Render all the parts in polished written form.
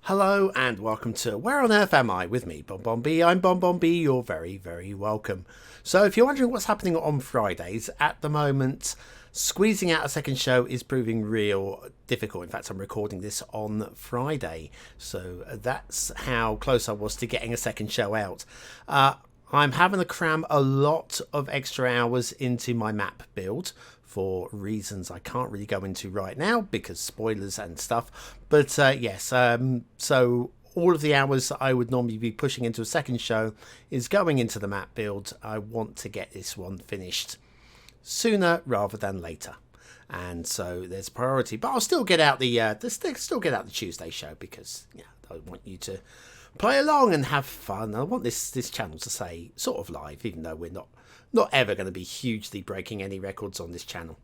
Hello and welcome to Where on Earth Am I? With me, Bon. I'm Bon. You're very, very welcome. So if you're wondering what's happening on Fridays, at the moment, squeezing out a second show is proving real difficult. In fact, I'm recording this on Friday. So that's how close I was to getting a second show out. I'm having to cram a lot of extra hours into my map build for reasons I can't really go into right now because spoilers and stuff. But yes, so all of the hours that I would normally be pushing into a second show is going into the map build. I want to get this one finished sooner rather than later. And so there's priority, but I'll still get out the Tuesday show because I want you to play along and have fun. I want this channel to stay sort of live, even though we're not ever going to be hugely breaking any records on this channel.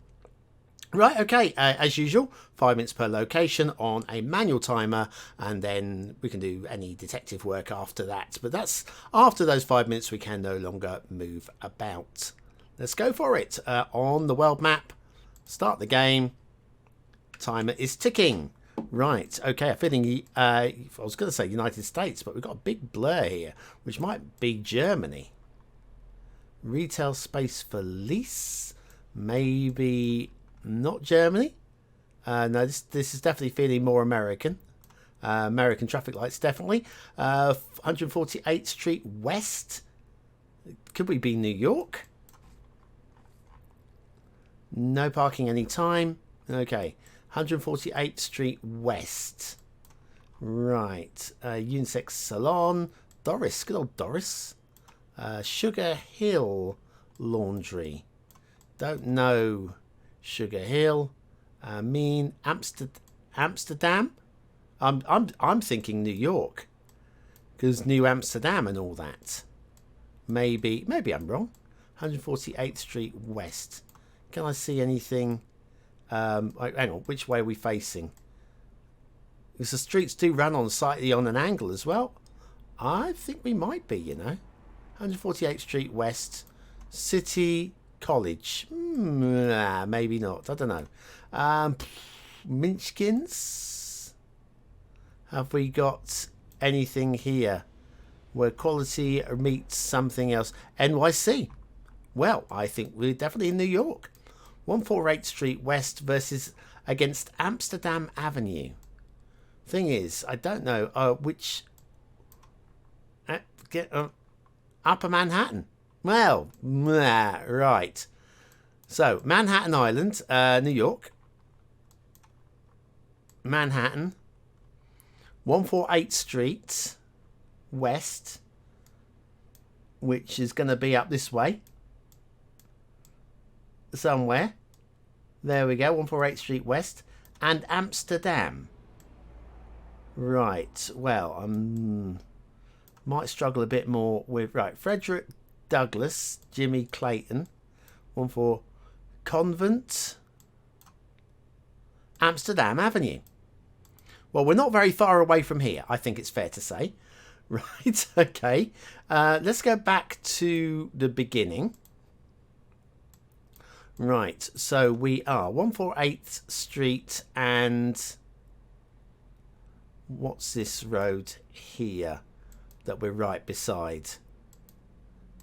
Right, okay, as usual, 5 minutes per location on a manual timer, and then we can do any detective work after that. But that's after those 5 minutes we can no longer move about. Let's go for it. On the world map, start the game. Timer is ticking. Right, okay, I'm feeling, I was going to say United States, but we've got a big blur here, which might be Germany. Retail space for lease, maybe not Germany. No, this is definitely feeling more American. American traffic lights, definitely. 148th Street West. Could we be New York? No parking anytime. Okay, 148th Street West. Right, unisex salon. Doris, good old Doris. Sugar Hill Laundry. Don't know Sugar Hill. Amsterdam. I'm thinking New York because New Amsterdam and all that. Maybe I'm wrong. 148th Street West. Can I see anything? Hang on. Which way are we facing? Because the streets do run on slightly on an angle as well. I think we might be. 148th Street West, City College. Maybe not. I don't know. Minchkins. Have we got anything here where quality meets something else? NYC. Well, I think we're definitely in New York. 148th Street West versus against Amsterdam Avenue. Thing is, I don't know which. Upper Manhattan. Well, right. So, Manhattan Island, New York. Manhattan. 148th Street West, which is going to be up this way. Somewhere. There we go, 148th Street West. And Amsterdam. Right, well, might struggle a bit more with... Right, Frederick Douglass, Jimmy Clayton. 14 Convent. Amsterdam Avenue. Well, we're not very far away from here, I think it's fair to say. Right, okay. Let's go back to the beginning. Right, so we are 148th Street and... What's this road here that we're right beside?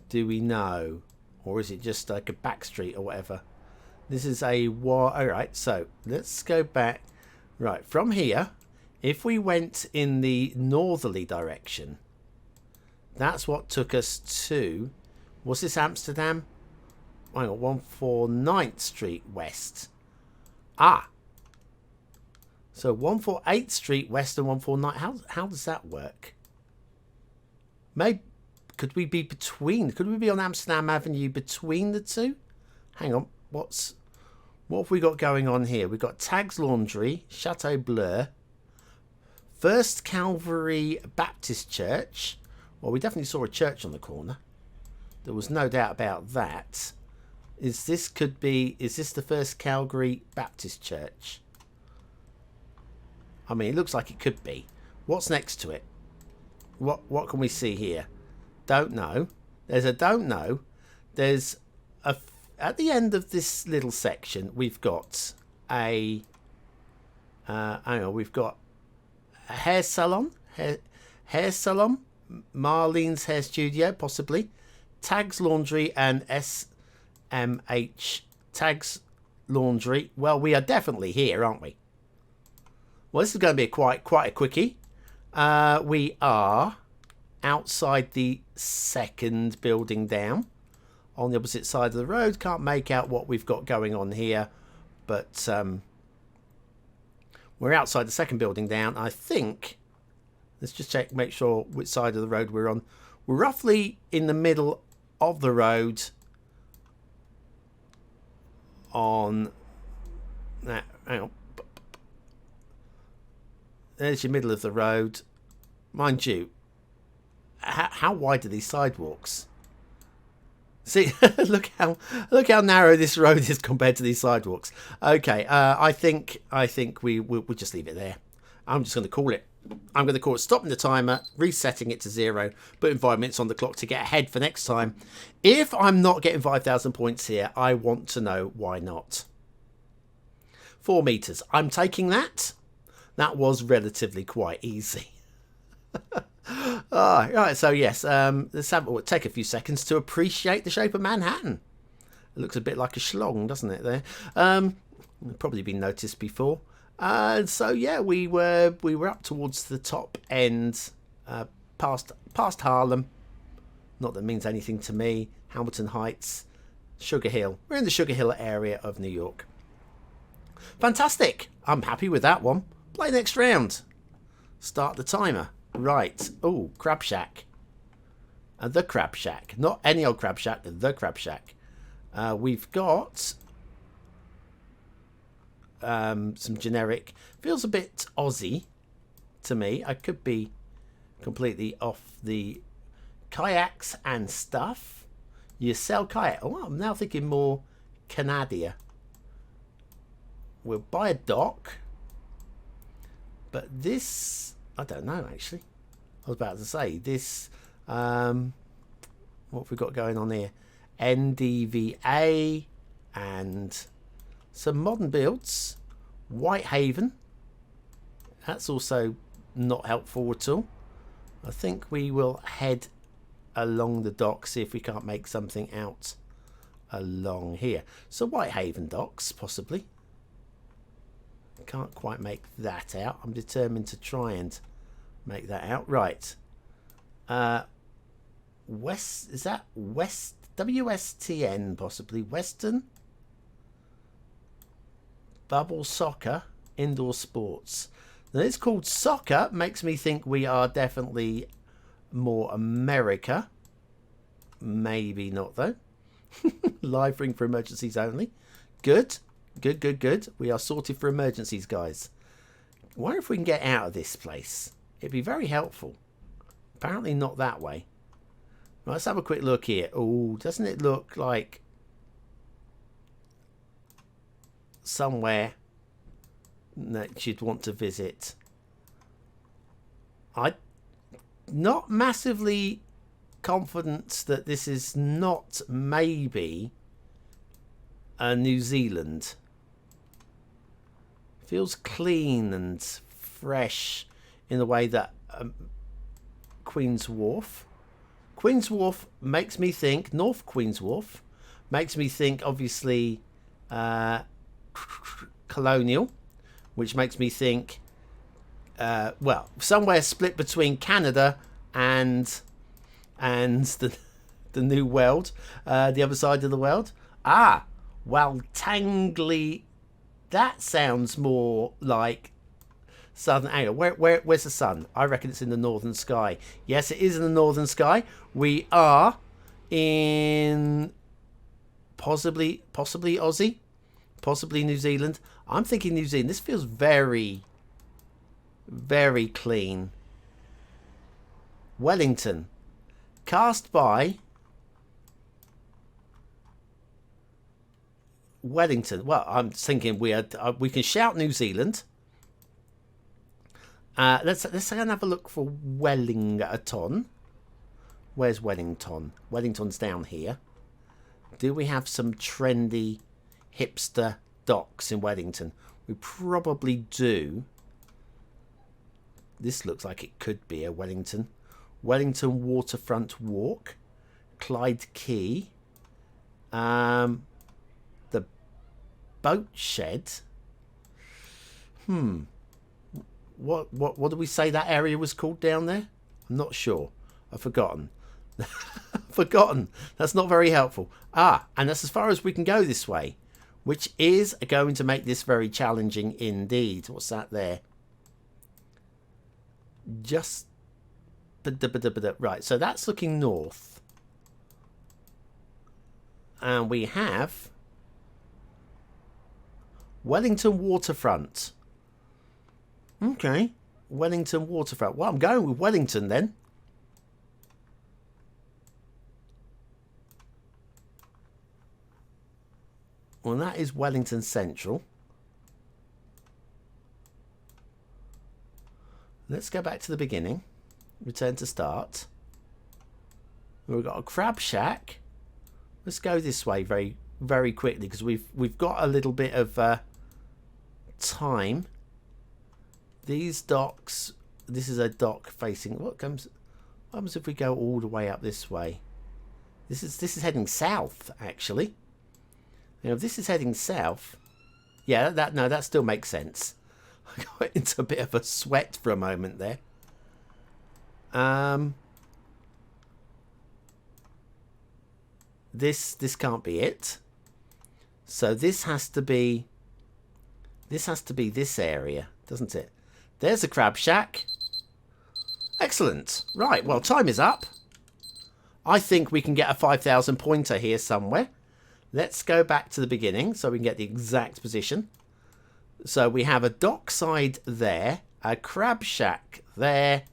Do we know? Or is it just like a back street or whatever? This is a... Alright, so let's go back. Right, from here, if we went in the northerly direction, that's what took us to... Was this Amsterdam? Hang on, 149th Street West. So 148th Street West and 149. How does that work? Maybe could we be between? Could we be on Amsterdam Avenue between the two? Hang on, what have we got going on here? We've got Tags Laundry, Chateau Bleu, First Calvary Baptist Church. Well, we definitely saw a church on the corner. There was no doubt about that. Is this the First Calvary Baptist Church? I mean, it looks like it could be. What's next to it? What can we see here? Don't know. There's a don't know. There's a... At the end of this little section, we've got a... hang on, we've got hair salon, hair salon, Marlene's hair studio, possibly, Tags Laundry, and SMH Tags Laundry. Well, we are definitely here, aren't we? Well, this is going to be quite a quickie. We are outside the second building down on the opposite side of the road. Can't make out what we've got going on here, but we're outside the second building down. I think, let's just check, make sure which side of the road we're on. We're roughly in the middle of the road on that. Hang on. There's your middle of the road. Mind you, how wide are these sidewalks? See, look how narrow this road is compared to these sidewalks. Okay, I think we'll just leave it there. I'm just going to call it. I'm going to call it stopping the timer, resetting it to 0, putting 5 minutes on the clock to get ahead for next time. If I'm not getting 5,000 points here, I want to know why not. 4 meters. I'm taking that. That was relatively quite easy. Right, so yes, let's take a few seconds to appreciate the shape of Manhattan. It looks a bit like a schlong, doesn't it? There, probably been noticed before. So yeah, we were up towards the top end, past Harlem. Not that it means anything to me. Hamilton Heights, Sugar Hill. We're in the Sugar Hill area of New York. Fantastic. I'm happy with that one. Play next round. Start the timer. Right. Oh, Crab Shack. The Crab Shack. Not any old Crab Shack. The Crab Shack. We've got some generic. Feels a bit Aussie to me. I could be completely off the kayaks and stuff. You sell kayak. Oh, I'm now thinking more Canada. We'll buy a dock. But this, I don't know actually. I was about to say this. What have we got going on here? NDVA and some modern builds. Whitehaven. That's also not helpful at all. I think we will head along the dock, see if we can't make something out along here. So Whitehaven docks, possibly. Can't quite make that out. I'm determined to try and make that out. Right. West, is that West? WSTN, possibly. Western? Bubble Soccer, Indoor Sports. Now, it's called soccer. Makes me think we are definitely more America. Maybe not, though. Live ring for emergencies only. Good. Good. We are sorted for emergencies, guys. I wonder if we can get out of this place. It'd be very helpful. Apparently not that way. Right, let's have a quick look here. Oh, doesn't it look like somewhere that you'd want to visit? I'm not massively confident that this is not maybe New Zealand. Feels clean and fresh in the way that Queen's Wharf makes me think, North Queen's Wharf makes me think obviously colonial, which makes me think well, somewhere split between Canada and the New World, the other side of the world. Well, Tangly, that sounds more like southern. Hang on, where's the sun? I reckon it's in the northern sky. Yes, it is in the northern sky. We are in possibly Aussie, possibly New Zealand. I'm thinking New Zealand. This feels very, very clean. Wellington, cast by Wellington. Well, I'm thinking we can shout New Zealand. Let's go and have a look for Wellington. Where's Wellington? Wellington's down here. Do we have some trendy hipster docks in Wellington? We probably do. This looks like it could be a Wellington. Wellington Waterfront Walk. Clyde Quay. The boat shed. What do we say that area was called down there? I'm not sure. I've forgotten. Forgotten. That's not very helpful. And that's as far as we can go this way, which is going to make this very challenging indeed. What's that there? Just right. So that's looking north, and we have Wellington Waterfront. Okay, Wellington Waterfront. Well, I'm going with Wellington then. Well, that is Wellington Central. Let's go back to the beginning. Return to start. We've got a crab shack. Let's go this way very, very quickly because we've got a little bit of time. These docks. This is a dock facing. What happens if we go all the way up this way? This is heading south actually. You know, if this is heading south, yeah, that still makes sense. I got into a bit of a sweat for a moment there. This can't be it. So this has to be this area, doesn't it? There's a crab shack. Excellent. Right, well, time is up. I think we can get a 5,000 pointer here somewhere. Let's go back to the beginning so we can get the exact position. So we have a dockside there, a crab shack there,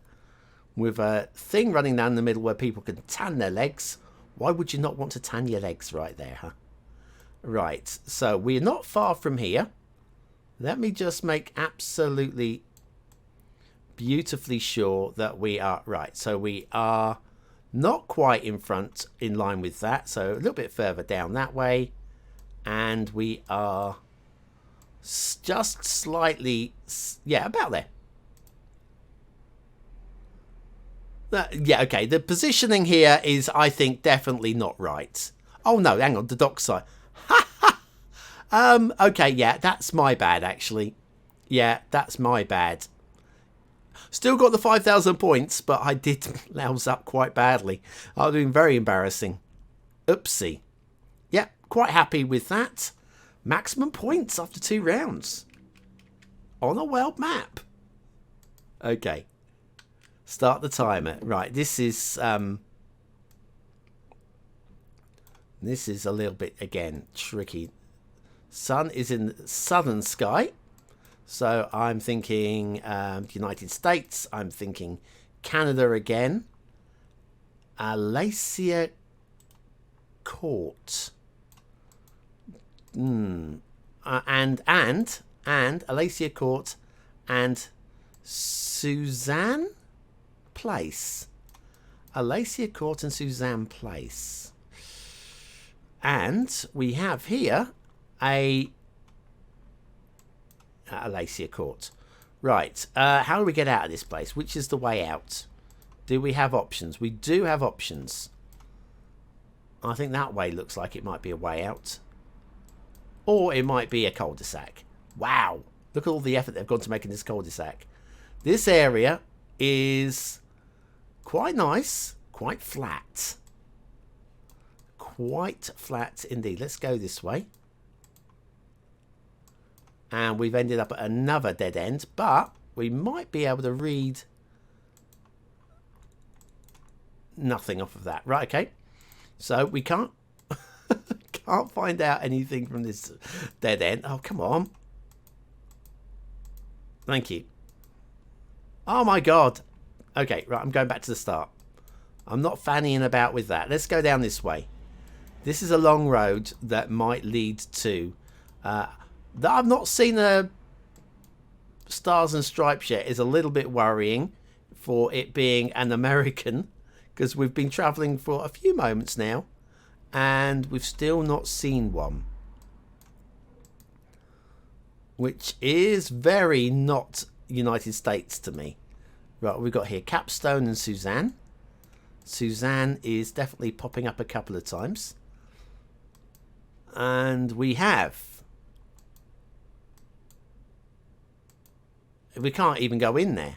with a thing running down the middle where people can tan their legs. Why would you not want to tan your legs right there, huh? Right, so we're not far from here. Let me just make absolutely beautifully sure that we are right. So we are not quite in front in line with that, so a little bit further down that way, and we are just slightly, yeah, about there. Yeah, okay, the positioning here is, I think, definitely not right. Oh no, hang on, the dockside. Okay, yeah, that's my bad actually. Yeah, that's my bad. Still got the 5,000 points, but I did louse up quite badly. I've been very embarrassing. Oopsie. Yeah, quite happy with that. Maximum points after 2 rounds. On a world map. Okay. Start the timer. Right, this is a little bit, again, tricky. Sun is in the southern sky. So I'm thinking United States. I'm thinking Canada again. Alacia Court. And Alacia Court and Suzanne Place. Alacia Court and Suzanne Place. And we have here a Alacia Court. Right, how do we get out of this place? Which is the way out? Do we have options? We do have options. I think that way looks like it might be a way out. Or it might be a cul-de-sac. Wow, look at all the effort they've gone to making this cul-de-sac. This area is quite nice, quite flat. Quite flat indeed. Let's go this way. And we've ended up at another dead end, but we might be able to read nothing off of that. Right, okay. So we can't can't find out anything from this dead end. Oh, come on. Thank you. Oh my god. Okay, right, I'm going back to the start. I'm not fannying about with that. Let's go down this way. This is a long road that might lead to that I've not seen a Stars and Stripes yet is a little bit worrying for it being an American, because we've been travelling for a few moments now and we've still not seen one, which is very not United States to me. Right, what we've got here, Capstone and Suzanne. Suzanne is definitely popping up a couple of times. And we have... We can't even go in there.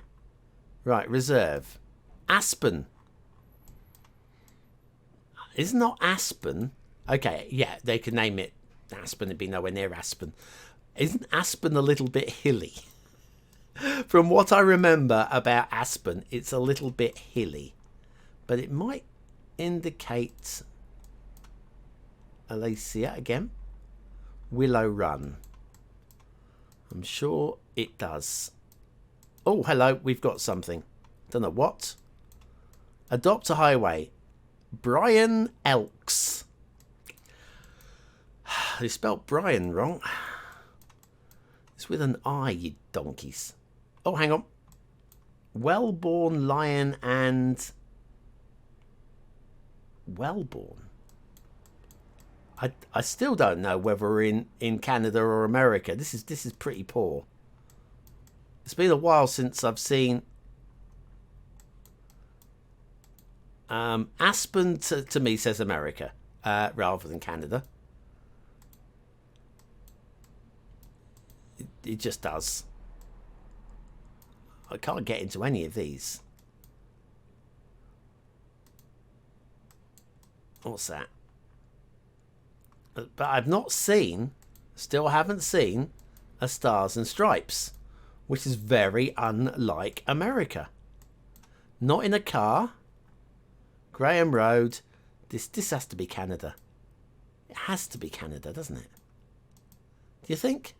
Right, reserve. Aspen. Is not Aspen... Okay, yeah, they could name it Aspen. It'd be nowhere near Aspen. Isn't Aspen a little bit hilly? From what I remember about Aspen, it's a little bit hilly. But it might indicate... Alacia again. Willow Run. I'm sure it does. Oh, hello, we've got something. Don't know what. Adopt a highway. Brian Elks. They spelled Brian wrong. It's with an I, you donkeys. Oh, hang on. Wellborn Lion and... Wellborn. I still don't know whether we're in Canada or America. This is pretty poor. It's been a while since I've seen... Aspen to me says America rather than Canada. It just does. I can't get into any of these. What's that? But I've not seen, still haven't seen, a Stars and Stripes, which is very unlike America. Not in a car. Graham Road. This has to be Canada. It has to be Canada, doesn't it? Do you think?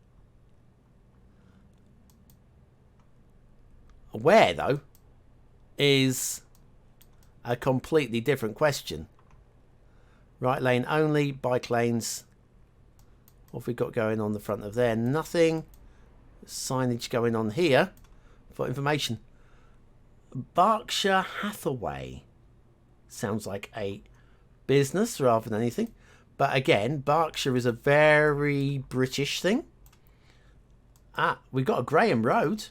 Where, though, is a completely different question. Right lane only, bike lanes. What have we got going on the front of there? Nothing. Signage going on here for information. Berkshire Hathaway. Sounds like a business rather than anything. But again, Berkshire is a very British thing. Ah, we've got a Graham Road.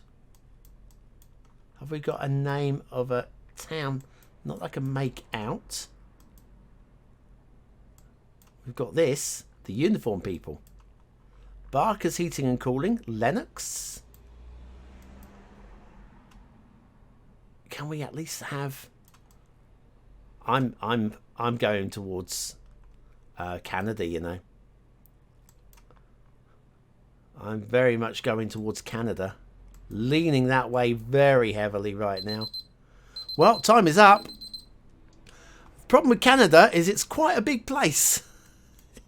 Have we got a name of a town? Not that I can make out. We've got this. The uniform people. Barker's Heating and Cooling. Lennox. Can we at least have... I'm going towards Canada, you know. I'm very much going towards Canada. Leaning that way very heavily right now. Well, time is up. The problem with Canada is it's quite a big place.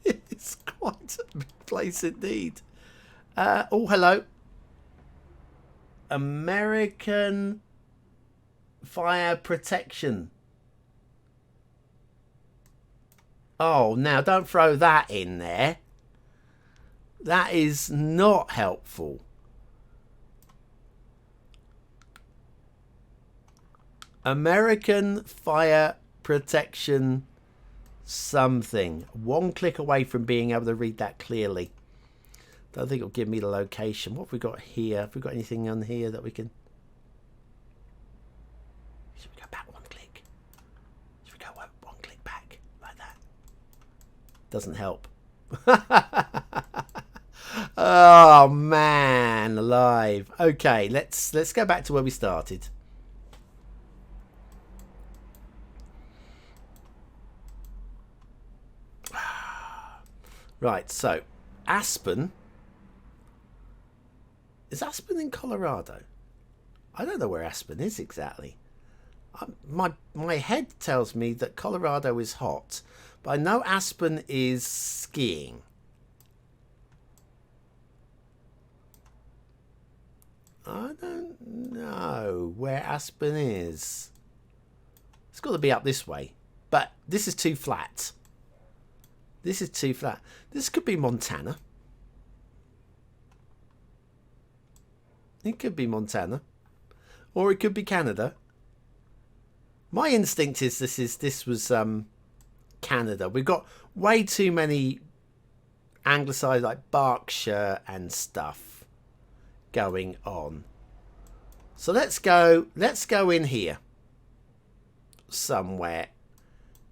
It's quite a big place indeed. Oh, hello. American Fire Protection. Oh, now don't throw that in there. That is not helpful. American Fire Protection something. One click away from being able to read that clearly. Don't think it'll give me the location. What have we got here? Have we got anything on here that we can... Should we go back one click? Should we go one click back? Like that? Doesn't help. Oh man, alive. Okay, let's go back to where we started. Right, so Aspen. Is Aspen in Colorado? I don't know where Aspen is exactly. My head tells me that Colorado is hot, but I know Aspen is skiing. I don't know where Aspen is. It's got to be up this way, but this is too flat. This is too flat. This could be Montana. It could be Montana. Or it could be Canada. My instinct is this was Canada. We've got way too many anglicised like Berkshire and stuff going on. So let's go in here somewhere.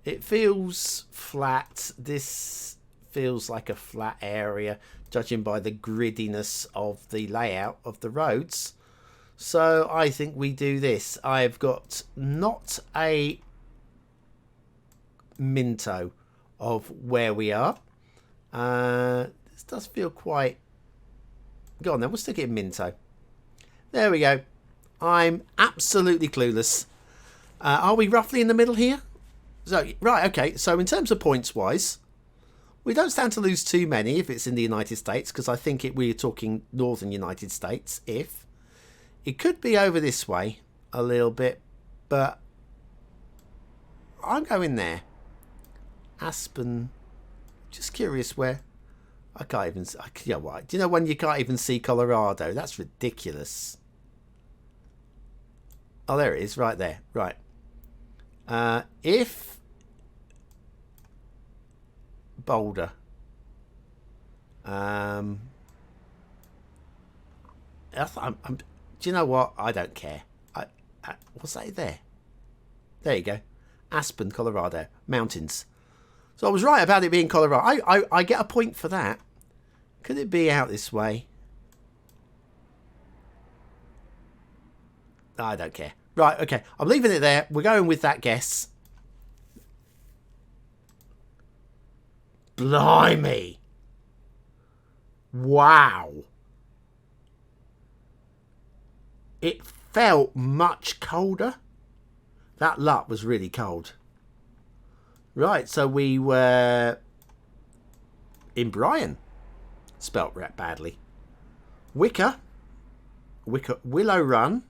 It feels flat. This feels like a flat area, judging by the grittiness of the layout of the roads. So I think we do this. I've got not a minto of where we are. This does feel quite... Go on then, we'll stick it in minto. There we go. I'm absolutely clueless. Are we roughly in the middle here? So, right, okay. So in terms of points-wise, we don't stand to lose too many if it's in the United States, because I think we're talking northern United States. If it could be over this way a little bit, but I'm going there. Aspen. Just curious where. I can't even. You know what? Do you know when you can't even see Colorado? That's ridiculous. Oh, there it is, right there. Right. If Boulder. Do you know what? I don't care. What's that there? There you go. Aspen, Colorado. Mountains. So I was right about it being Colorado. I get a point for that. Could it be out this way? I don't care. Right, okay. I'm leaving it there. We're going with that guess. Blimey. Wow. It felt much colder. That LUT was really cold. Right, so we were in Bryan. Spelt badly. Willow Run.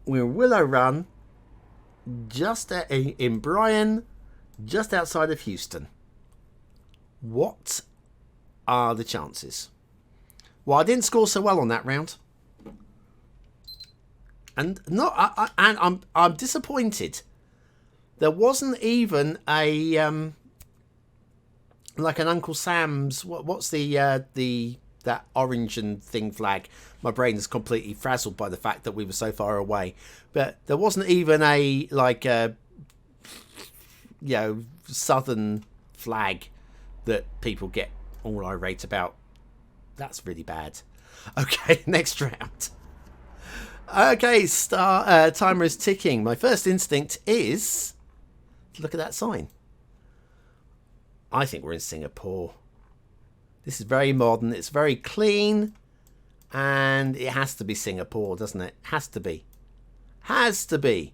We're in Willow Run, just in Bryan, just outside of Houston. What are the chances? Well, I didn't score so well on that round, and I'm disappointed. There wasn't even a like an Uncle Sam's. What's that orange and thing flag? My brain is completely frazzled by the fact that we were so far away. But there wasn't even a southern flag that people get all irate about. That's really bad. Okay, next round. Okay, timer is ticking. My first instinct is to look at that sign. I think we're in Singapore. This is very modern. It's very clean. And it has to be Singapore, doesn't it? Has to be. Has to be.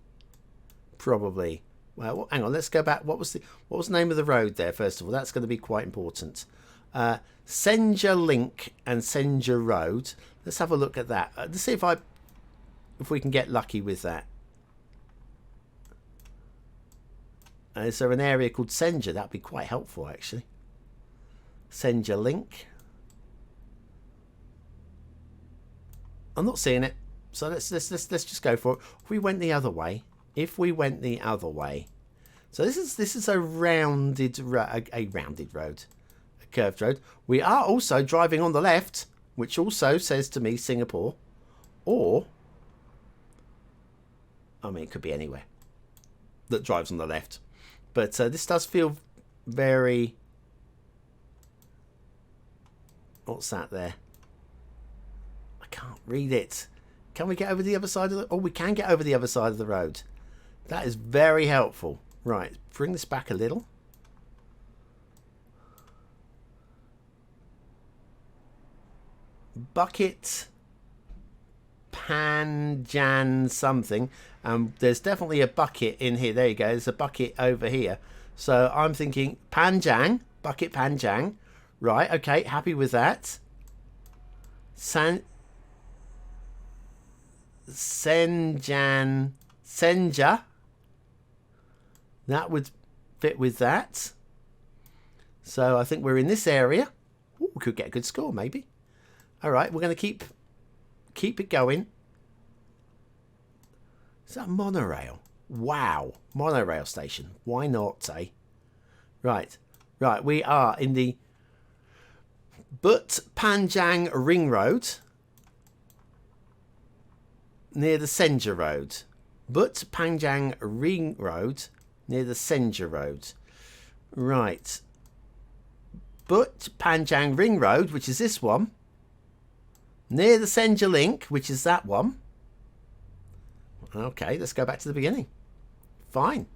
Probably. Well, hang on. Let's go back. What was the name of the road there, first of all? That's going to be quite important. Senja Link and Senja Road. Let's have a look at that. Let's see if we can get lucky with that. Is there an area called Senja? That'd be quite helpful, actually. Senja Link. I'm not seeing it, so let's just go for it. If we went the other way, so this is a rounded road, a curved road. We are also driving on the left, which also says to me Singapore, or I mean it could be anywhere that drives on the left, but this does feel very. What's that there? Can't read it. Can we get over the other side of the... Oh, we can get over the other side of the road. That is very helpful. Right, bring this back a little. Bucket Panjan something. There's definitely a bucket in here. There you go. There's a bucket over here. So I'm thinking Panjang. Bucket Panjang. Right, okay. Happy with that. Senja. That would fit with that. So I think we're in this area. Ooh, we could get a good score, maybe. All right, we're going to keep it going. Is that a monorail? Wow, monorail station. Why not, eh? Right. We are in the But Panjang Ring Road. near the Senja Road. But Panjang Ring Road near the Senja Road. Right. But Panjang Ring Road, which is this one, near the Senja Link, which is that one. Okay, let's go back to the beginning. Fine.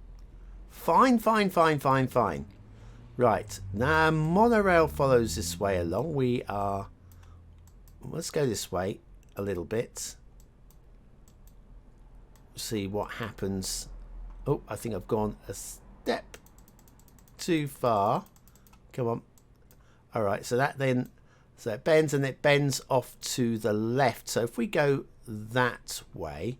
Fine. Right, now monorail follows this way along. Let's go this way a little bit. See what happens. Oh, I think I've gone a step too far. Come on. All right, so it bends, and it bends off to the left. So if we go that way,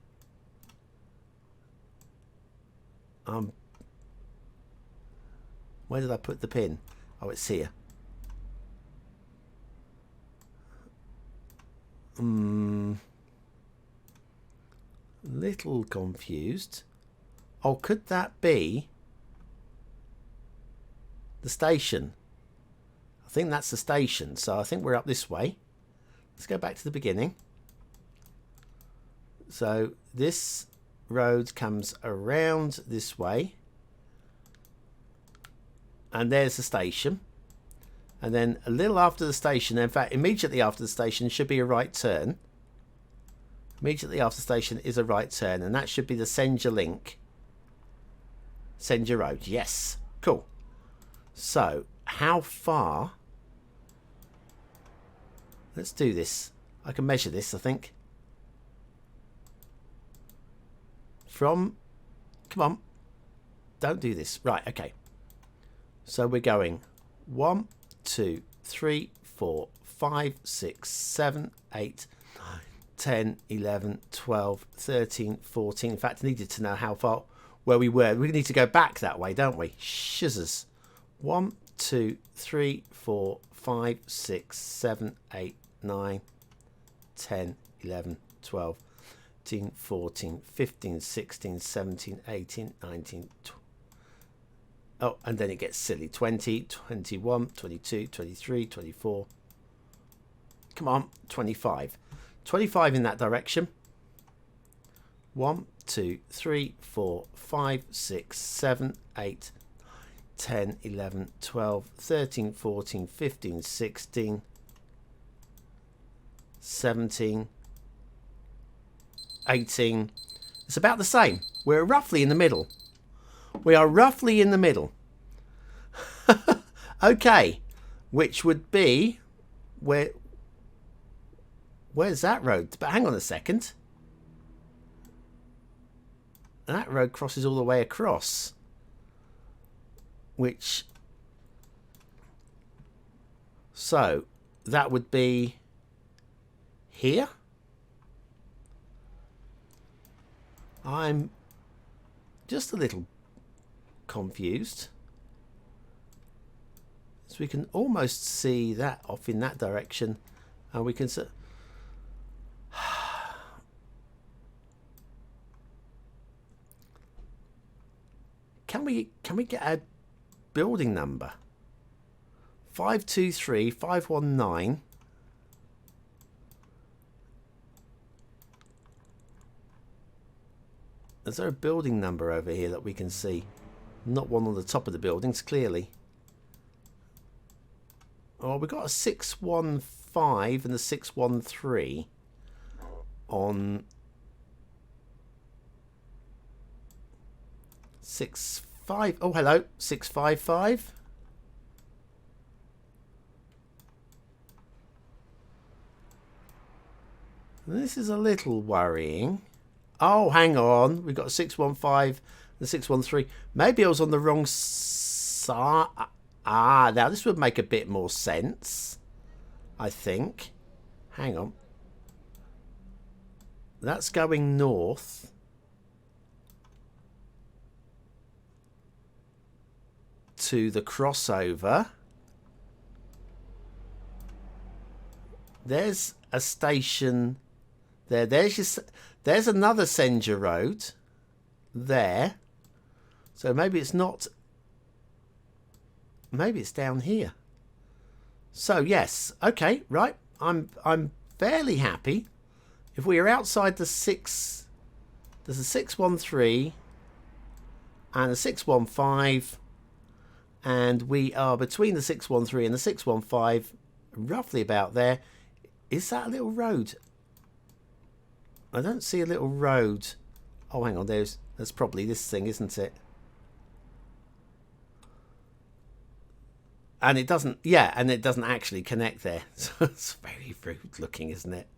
where did I put the pin? Oh, it's here. Little confused. Oh, could that be the station? I think that's the station. So I think we're up this way. Let's go back to the beginning. So this road comes around this way. And there's the station. And then a little after the station, in fact, immediately after the station should be a right turn. Immediately after the station is a right turn. And that should be the Senja Link. Senja Road. Yes. Cool. So, how far? Let's do this. I can measure this, I think. Come on. Don't do this. Right, okay. So we're going 1, 2, 3, 4, 5, 6, 7, 8, 9, 10, 11, 12, 13, 14. In fact, I needed to know how far where we were. We need to go back that way, don't we? Shizzers. 1, 2, 3, 4, 5, 6, 7, 8, 9, 10, 11, 12, 13, 14, 15, 16, 17, 18, 19, 20. Oh, and then it gets silly. 20, 21, 22, 23, 24. Come on, 25. 25 in that direction. 1, 2, 3, 4, 5, 6, 7, 8, 10, 11, 12, 13, 14, 15, 16, 17, 18. It's about the same. We're roughly in the middle. We are roughly in the middle. Okay. Which would be... Where's that road? But hang on a second. That road crosses all the way across. Which... So, that would be... Here? I'm just a little confused. So we can almost see that off in that direction, and we can see. Can we get a building number? 523 519. Is there a building number over here that we can see? Not one on the top of the buildings, clearly. Oh, we've got a 615 and a 613 on 65. Oh, hello, 655. This is a little worrying. Oh, hang on. We've got 615 and 613. Maybe I was on the wrong side. Ah, now this would make a bit more sense, I think. Hang on. That's going north. To the crossover. There's a station there. There's another Senja Road there. So maybe it's not. Maybe it's down here. So yes, okay, right. I'm fairly happy If we are outside the 6, there's a 613 and a 615, and we are between the 613 and the 615, roughly about there. Is that a little road? I don't see a little road. Oh, hang on, that's probably this thing, isn't it? And it doesn't, yeah, and it doesn't actually connect there. So it's very rude looking, isn't it?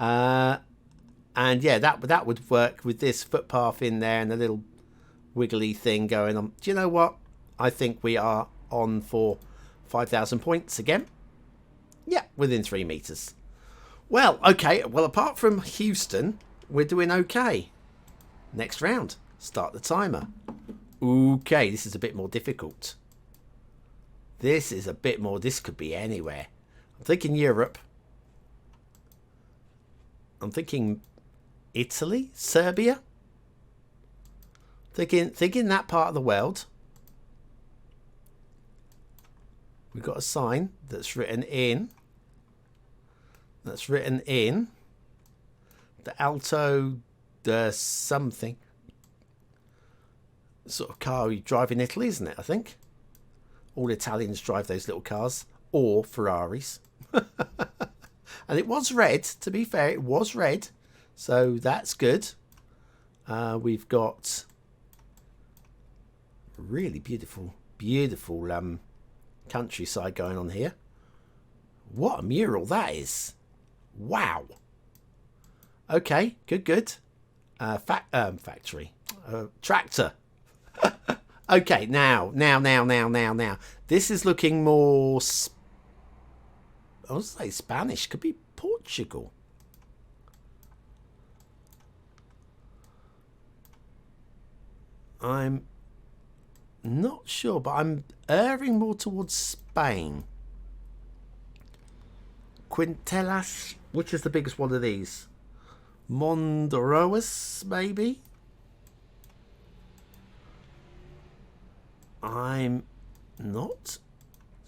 And yeah, that would work with this footpath in there and a little wiggly thing going on. Do you know what? I think we are on for 5,000 points again. Yeah, within 3 meters. Well, okay. Well, apart from Houston, we're doing okay. Next round. Start the timer. Okay, this is a bit more difficult. This could be anywhere. I'm thinking Europe. I'm thinking Italy, Serbia. Thinking that part of the world. We've got a sign that's written in. The Alto de something. Sort of car you drive in Italy, isn't it? I think. All Italians drive those little cars. Or Ferraris. And it was red, to be fair. It was red. So that's good. We've got really beautiful countryside going on here. What a mural that is. Wow. Okay, good. Factory. Tractor. Okay, now. This is looking more... I would say Spanish. Could be Portugal. I'm not sure, but I'm erring more towards Spain. Quintelas. Which is the biggest one of these? Mondoroas, maybe? I'm not...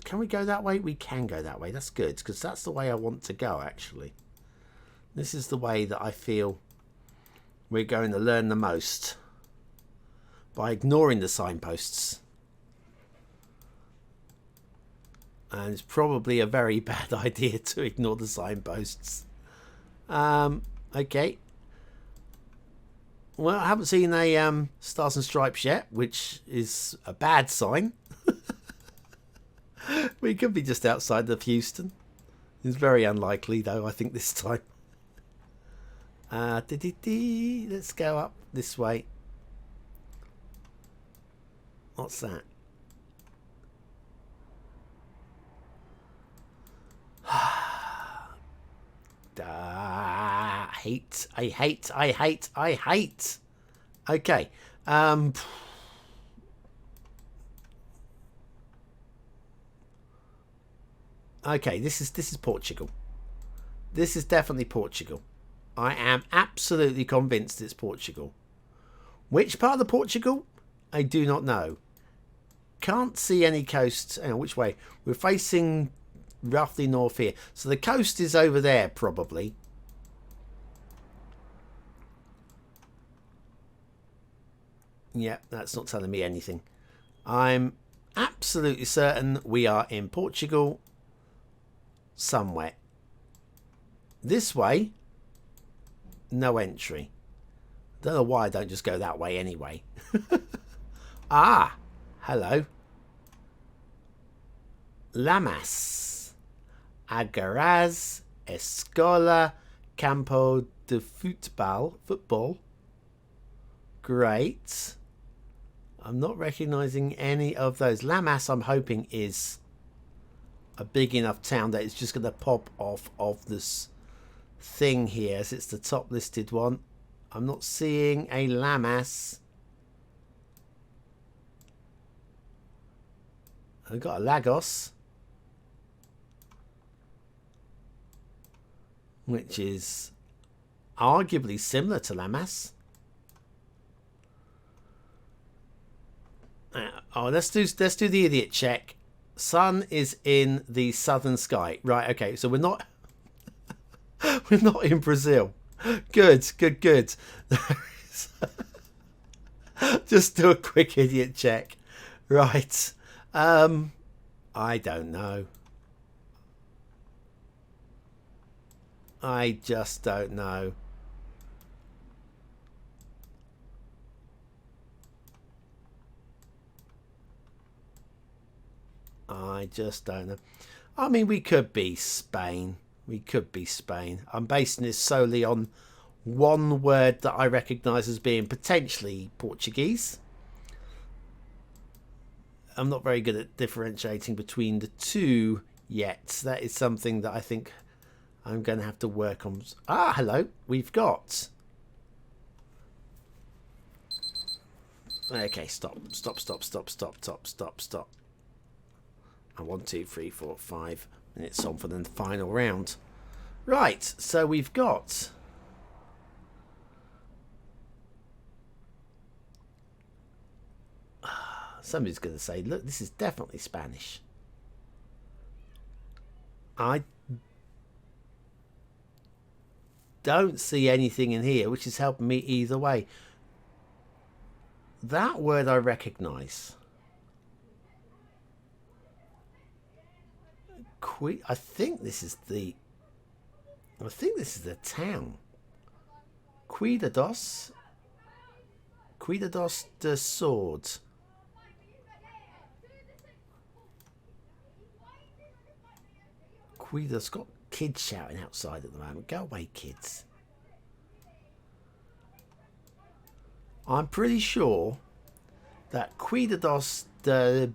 Can we go that way? We can go that way. That's good, because that's the way I want to go, actually. This is the way that I feel we're going to learn the most. By ignoring the signposts. And it's probably a very bad idea to ignore the signposts. Okay. Well, I haven't seen a Stars and Stripes yet, which is a bad sign. We could be just outside of Houston. It's very unlikely, though, I think, this time. Let's go up this way. What's that? I hate. Okay. Okay, this is Portugal. This is definitely Portugal. I am absolutely convinced it's Portugal. Which part of the Portugal? I do not know. Can't see any coast. Hang on, which way? We're facing roughly north here. So the coast is over there, probably. Yeah, that's not telling me anything. I'm absolutely certain we are in Portugal somewhere. This way, no entry. Don't know why I don't just go that way anyway. Ah, hello. Lamas, Agaraz, Escola, Campo de Football. Great. I'm not recognizing any of those. Lamas, I'm hoping, is a big enough town that it's just going to pop off of this thing here, as it's the top listed one. I'm not seeing a Lamas. I've got a Lagos, which is arguably similar to Lamas. Let's do the idiot check. Sun is in the southern sky, right? Okay, so we're not in Brazil. Good, good, good. Just do a quick idiot check. Right. I don't know. I just don't know. I just don't know. I mean, we could be Spain. We could be Spain. I'm basing this solely on one word that I recognise as being potentially Portuguese. I'm not very good at differentiating between the two yet. That is something that I think I'm going to have to work on. Ah, hello. We've got... Okay, stop. And 1, 2, 3, 4, 5 minutes on for the final round. Right, so we've got... Somebody's going to say, look, this is definitely Spanish. I don't see anything in here which is helping me either way. That word I recognise. I think this is the town. Cuidados de Swords. Cuidados got kids shouting outside at the moment. Go away, kids. I'm pretty sure that Cuidados de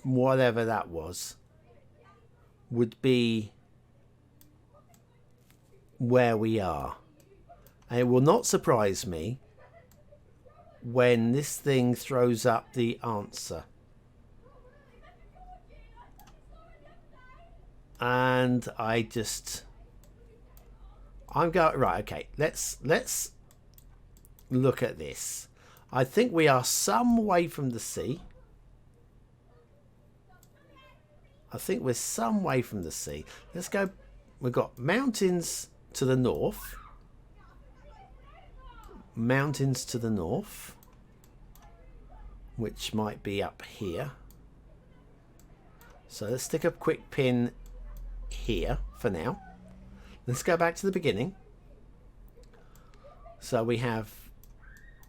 whatever that was would be where we are. And it will not surprise me when this thing throws up the answer. And I'm going right. Okay, let's look at this. I think we are some way from the sea. I think we're some way from the sea. Let's go. We've got mountains to the north. Mountains to the north, which might be up here. So let's stick a quick pin here for now. Let's go back to the beginning. So we have,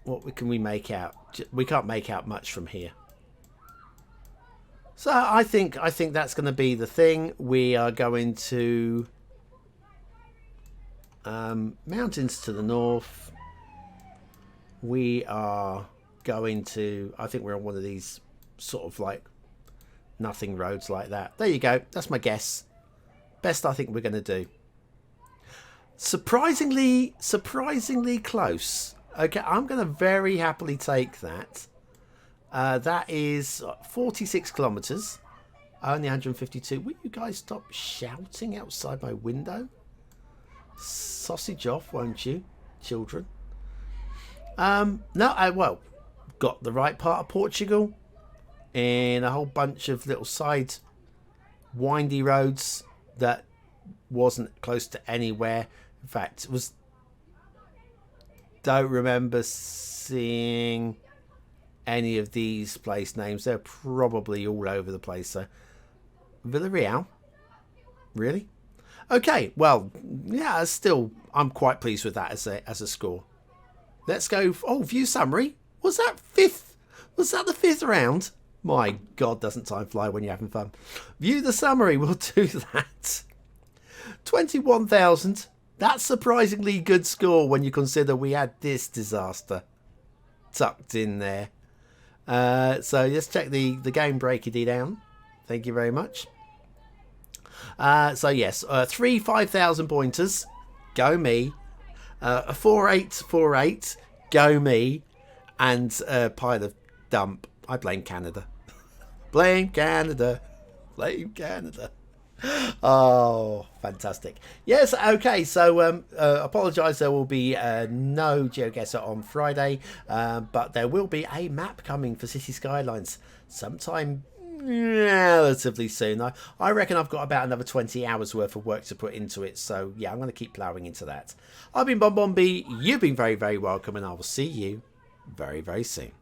what can we make out? We can't make out much from here. So I think that's going to be the thing. We are going to mountains to the north. We are going to, I think we're on one of these sort of like nothing roads like that. There you go. That's my guess. Best I think we're going to do. Surprisingly close. Okay, I'm going to very happily take that. That is 46 kilometers, only 152. Will you guys stop shouting outside my window? Sausage off, won't you, children? No, well, got the right part of Portugal and a whole bunch of little side windy roads that wasn't close to anywhere. In fact, don't remember seeing any of these place names. They're probably all over the place. So Villarreal, really? Okay, well, yeah, still, I'm quite pleased with that as a score. Let's go. Oh, view summary. Was that fifth? Was that the fifth round? My God, doesn't time fly when you're having fun? View the summary. We'll do that. 21,000. That's surprisingly good score when you consider we had this disaster tucked in there. So let's check the game breaker down. Thank you very much. So yes, 3 5,000 pointers. Go me. A 4-8, go me. And a pile of dump. I blame Canada. Blame Canada. Blame Canada. Oh, fantastic. Yes, okay, so apologise, there will be no GeoGuessr on Friday, but there will be a map coming for City Skylines sometime relatively soon. I reckon I've got about another 20 hours worth of work to put into it. So yeah, I'm going to keep ploughing into that. I've been Bon Bon B. You've been very, very welcome, and I will see you very, very soon.